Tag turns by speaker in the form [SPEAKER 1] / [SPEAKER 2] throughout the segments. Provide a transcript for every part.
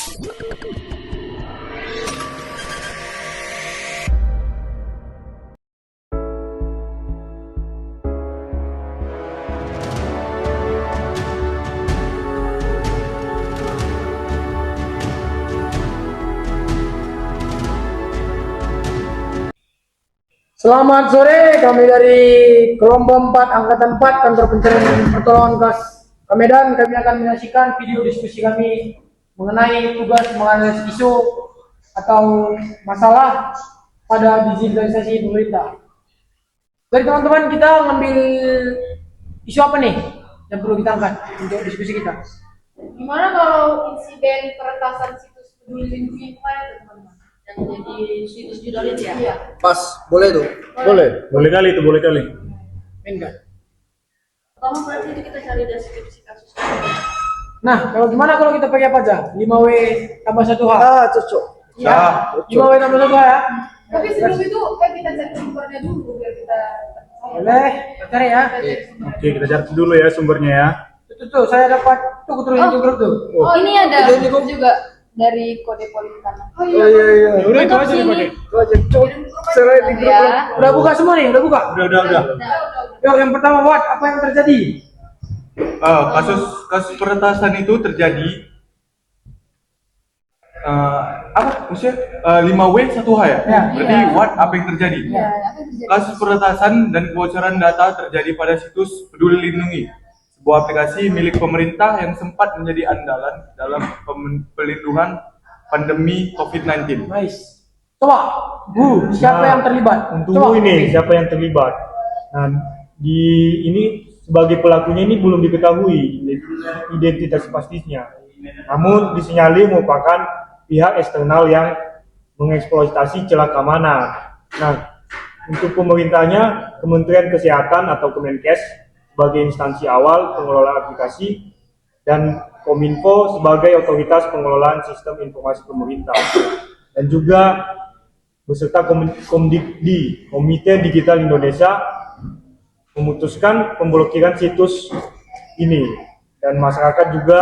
[SPEAKER 1] Selamat sore, kami dari Kelompok 4 Angkatan 4 Kantor Pencarian Pertolongan Gas Medan. Kami akan menyaksikan video diskusi kami mengenai tugas menganalisis isu atau masalah pada digitalisasi pemerintah. Dari teman-teman kita ngambil isu apa nih yang perlu kita angkat untuk diskusi kita?
[SPEAKER 2] Gimana kalau insiden peretasan situs peduli lindungi kemarin teman-teman? Yang jadi situs jurnalis ya? Iya.
[SPEAKER 3] Pas, boleh tuh.
[SPEAKER 4] Boleh kali itu, boleh kali.
[SPEAKER 1] Enggak.
[SPEAKER 2] Pertama berarti itu kita cari deskripsi kasus.
[SPEAKER 1] Nah, gimana kalau kita pakai apa aja? 5W tambah 1H.
[SPEAKER 3] Cocok.
[SPEAKER 1] Iya. 5W tambah 1H ya.
[SPEAKER 2] Tapi sebelum itu kita cari sumbernya dulu biar kita
[SPEAKER 1] Boleh, kita cari ya.
[SPEAKER 4] Oke, kita cari dulu ya sumbernya ya.
[SPEAKER 1] Tuh, saya dapat tuh keturunan itu grup tuh.
[SPEAKER 2] Oh, ini ada juga dari kode Politana.
[SPEAKER 3] Oh iya.
[SPEAKER 4] Udah itu aja dipakai.
[SPEAKER 3] Itu aja, cocok. Selain di grup.
[SPEAKER 2] Ya.
[SPEAKER 1] Udah buka semua nih, udah buka.
[SPEAKER 4] Udah.
[SPEAKER 1] Yuk, yang pertama apa yang terjadi?
[SPEAKER 5] Kasus peretasan itu terjadi maksudnya 5W 1H ya?
[SPEAKER 1] Ya.
[SPEAKER 5] Berarti apa yang terjadi?
[SPEAKER 2] Ya, apa yang terjadi?
[SPEAKER 5] Kasus peretasan dan kebocoran data terjadi pada situs Peduli Lindungi, sebuah aplikasi milik pemerintah yang sempat menjadi andalan dalam pelindungan pandemi COVID-19.
[SPEAKER 1] Nice. Coba, siapa yang terlibat?
[SPEAKER 4] Tunggu ini, siapa yang terlibat? Nah, ini sebagai pelakunya ini belum diketahui identitas pastinya. Namun disinyalir merupakan pihak eksternal yang mengeksploitasi celah keamanan. Nah, untuk pemerintahnya Kementerian Kesehatan atau Kemenkes sebagai instansi awal pengelola aplikasi dan Kominfo sebagai otoritas pengelolaan sistem informasi pemerintah, dan juga beserta Komdikdi, Komite Digital Indonesia, memutuskan pemblokiran situs ini, dan masyarakat juga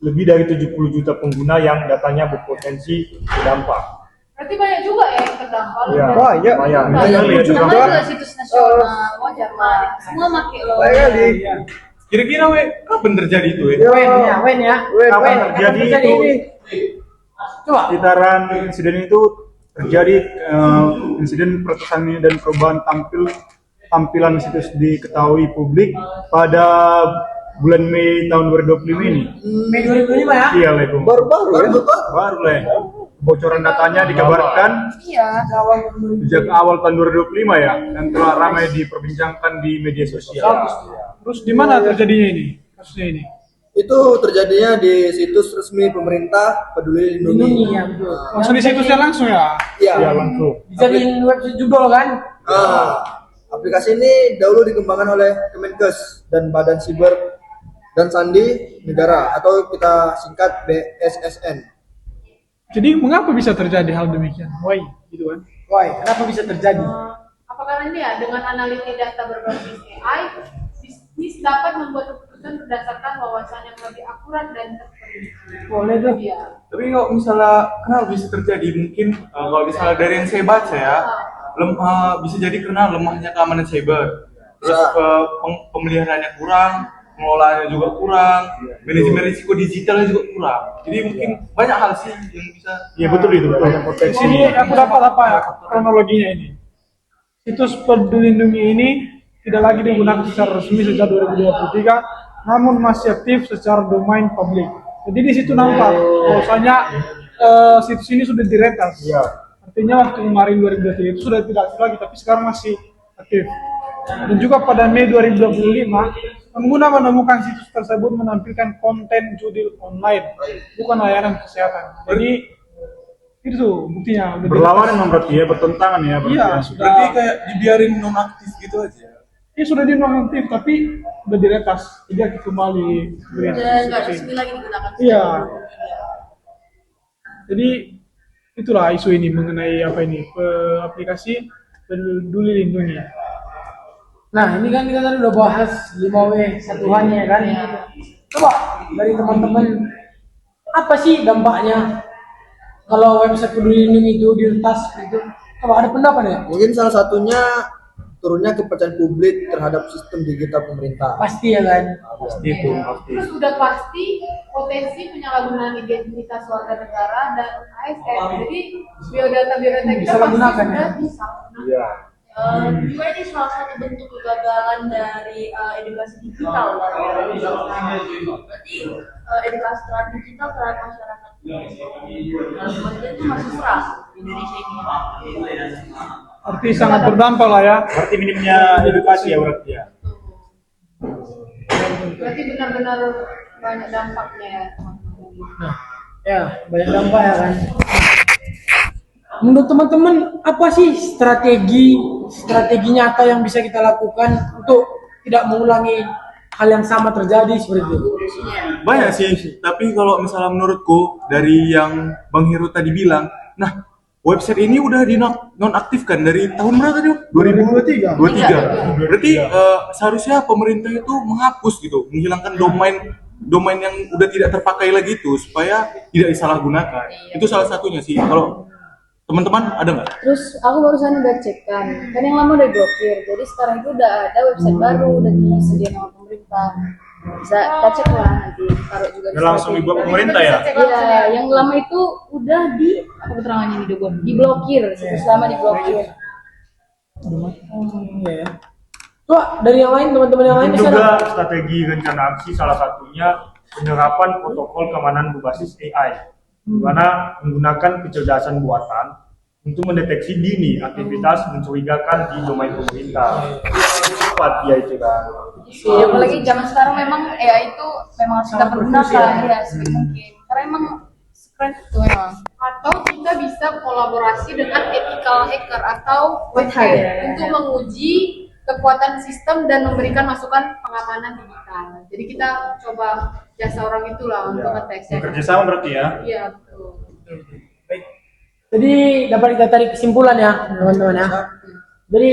[SPEAKER 4] lebih dari 70 juta pengguna yang datanya berpotensi terdampak.
[SPEAKER 2] Berarti banyak juga ya yang terdampak.
[SPEAKER 4] Ya,
[SPEAKER 3] Banyak.
[SPEAKER 4] banyak
[SPEAKER 2] Sama
[SPEAKER 4] juga.
[SPEAKER 2] juga situs nasional, wajar lah. Semua pakai loh.
[SPEAKER 3] Baik kali.
[SPEAKER 5] Kira-kira kapan terjadi itu?
[SPEAKER 1] Wen ya.
[SPEAKER 4] Kapan terjadi itu?
[SPEAKER 1] Coba.
[SPEAKER 4] Sekitaran insiden itu terjadi insiden peretasan ini dan perubahan tampilan situs diketahui publik pada bulan Mei tahun 2025 ini.
[SPEAKER 1] Mei 2005 ya.
[SPEAKER 4] Iya, Lego.
[SPEAKER 3] Baru ya.
[SPEAKER 4] Baru lah. Bocoran datanya dikabarkan
[SPEAKER 2] Iya.
[SPEAKER 4] sejak awal tahun 2025 ya, dan telah ramai diperbincangkan di media sosial.
[SPEAKER 6] Terus di mana terjadinya ini? Kasusnya ini?
[SPEAKER 3] Itu terjadinya di situs resmi pemerintah Peduli Lindungi.
[SPEAKER 1] Ini ya betul.
[SPEAKER 6] Langsung di situsnya langsung ya?
[SPEAKER 4] Ya,
[SPEAKER 3] Iya.
[SPEAKER 4] langsung.
[SPEAKER 1] Dijadiin website judul kan?
[SPEAKER 3] Aplikasi ini dahulu dikembangkan oleh Kemenkes dan Badan Siber dan Sandi Negara atau kita singkat BSSN.
[SPEAKER 6] Jadi mengapa bisa terjadi hal demikian? Why? Gitu kan?
[SPEAKER 1] Why, kenapa bisa terjadi?
[SPEAKER 2] Apa karena ini ya dengan analisis data berbasis AI, bisnis dapat membuat keputusan berdasarkan wawasan yang lebih akurat dan terperinci.
[SPEAKER 1] Boleh tuh.
[SPEAKER 2] Iya.
[SPEAKER 5] Tapi kalau misalnya kenapa bisa terjadi? Mungkin kalau misalnya dari yang saya baca ya, bisa jadi karena lemahnya keamanan cyber, terus pemeliharaannya kurang, pengelolaannya juga kurang, manajemen risiko digitalnya juga kurang. Jadi mungkin banyak hal sih yang bisa.
[SPEAKER 4] Iya, betul itu, betul. Potensi
[SPEAKER 6] Ini aku dapat apa ya kronologinya ini? Situs Peduli Lindungi ini tidak lagi digunakan secara resmi sejak 2023, namun masih aktif secara domain publik. Jadi di situ nampak bahwasanya situs ini sudah diretas.
[SPEAKER 4] Iya.
[SPEAKER 6] Artinya waktu kemarin 2023 itu sudah tidak aktif lagi, tapi sekarang masih aktif. Dan juga pada Mei 2025, pengguna menemukan situs tersebut menampilkan konten judi online, bukan layanan kesehatan. Jadi itu buktinya.
[SPEAKER 4] Berlawanan memang berarti ya, bertentangan ya. Berarti
[SPEAKER 6] Iya,
[SPEAKER 4] ya.
[SPEAKER 6] sudah.
[SPEAKER 5] Berarti kayak dibiarin nonaktif gitu aja.
[SPEAKER 6] Ini sudah dinonaktif, tapi udah diretas. Jadi kembali.
[SPEAKER 2] Dan nggak resmi lagi digunakan.
[SPEAKER 6] Iya. Jadi itulah isu ini mengenai apa ini aplikasi Peduli Lindungi.
[SPEAKER 1] Nah, ini kan kita tadi udah bahas 5W 1H-nya kan. Coba dari teman-teman apa sih dampaknya kalau website Peduli Lindungi itu diretas itu? Apa ada pendapat ya?
[SPEAKER 3] Mungkin salah satunya turunnya kepercayaan publik terhadap sistem digital pemerintah.
[SPEAKER 1] Pasti ya kan.
[SPEAKER 4] Pasti itu, pasti.
[SPEAKER 2] Terus udah pasti potensi penyalahgunaan identitas warga negara dan ASN. Jadi biodata kita
[SPEAKER 1] Disalahgunakan,
[SPEAKER 2] pasti
[SPEAKER 1] ya?
[SPEAKER 2] sudah disalahgunakan.
[SPEAKER 4] Iya.
[SPEAKER 7] Juga ini salah satu bentuk kegagalan dari edukasi digital. Berarti edukasi terhadap digital terhadap masyarakat itu masih kurang di Indonesia ini.
[SPEAKER 6] Arti sangat berdampak lah ya.
[SPEAKER 4] Berarti minimnya edukasi ya berarti ya.
[SPEAKER 2] Berarti benar-benar banyak dampaknya ya teman-teman.
[SPEAKER 1] Nah, ya banyak dampak ya kan. Menurut teman-teman apa sih strategi nyata yang bisa kita lakukan untuk tidak mengulangi hal yang sama terjadi seperti itu?
[SPEAKER 5] Banyak sih, tapi kalau misalnya menurutku dari yang Bang Heru tadi bilang, nah website ini udah dinonaktifkan dari tahun berapa tadi?
[SPEAKER 6] 2023.
[SPEAKER 5] 23. Berarti seharusnya pemerintah itu menghapus gitu, menghilangkan domain yang udah tidak terpakai lagi itu supaya tidak disalahgunakan. Itu salah satunya sih. Kalau teman-teman ada nggak?
[SPEAKER 7] Terus aku barusan udah cek kan yang lama udah diblokir. Jadi sekarang itu udah ada website baru, udah disediain sama pemerintah. Bisa kita cek lah nanti, taruh juga di
[SPEAKER 4] Langsung
[SPEAKER 7] strategi.
[SPEAKER 4] dibuat pemerintah ya?
[SPEAKER 7] Iya, yang lama itu udah apa keterangannya di Dogon? Diblokir, selama diblokir.
[SPEAKER 1] Iya ya. Coba dari yang lain teman-teman yang lain
[SPEAKER 4] Mungkin
[SPEAKER 1] bisa
[SPEAKER 4] juga strategi rencana aksi salah satunya penerapan protokol keamanan berbasis AI, di mana menggunakan kecerdasan buatan untuk mendeteksi dini aktivitas mencurigakan di domain pemerintah. Cepat ya itu kan.
[SPEAKER 7] Ya, apalagi zaman sekarang memang AI itu memang harus kita pergunakan ya sebisa mungkin. Karena emang keren itu memang.
[SPEAKER 2] Atau kita bisa kolaborasi dengan ethical hacker atau white hat
[SPEAKER 7] Hat.
[SPEAKER 2] untuk menguji kekuatan sistem dan memberikan masukan pengamanan digital. Jadi kita coba jasa orang itulah untuk ngetes ya.
[SPEAKER 4] Bekerja sama berarti ya.
[SPEAKER 2] Iya betul.
[SPEAKER 1] Jadi dapat kita tarik kesimpulan ya teman-teman ya. Jadi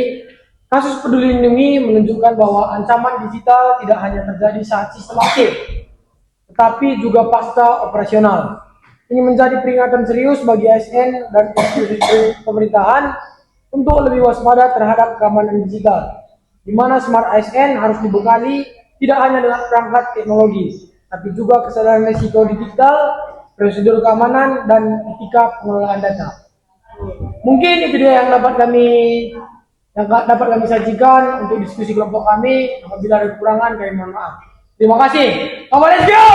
[SPEAKER 1] kasus Peduli Lindungi menunjukkan bahwa ancaman digital tidak hanya terjadi saat sistem aktif, tetapi juga pasca operasional. Ini menjadi peringatan serius bagi ASN dan institusi pemerintahan untuk lebih waspada terhadap keamanan digital, di mana smart ASN harus dibekali tidak hanya dengan perangkat teknologi, tapi juga kesadaran risiko digital, prosedur keamanan, dan etika pengelolaan data. Mungkin itu dia yang dapat kami sajikan untuk diskusi kelompok kami. Apabila ada kekurangan, kami mohon maaf. Terima kasih. Let's go!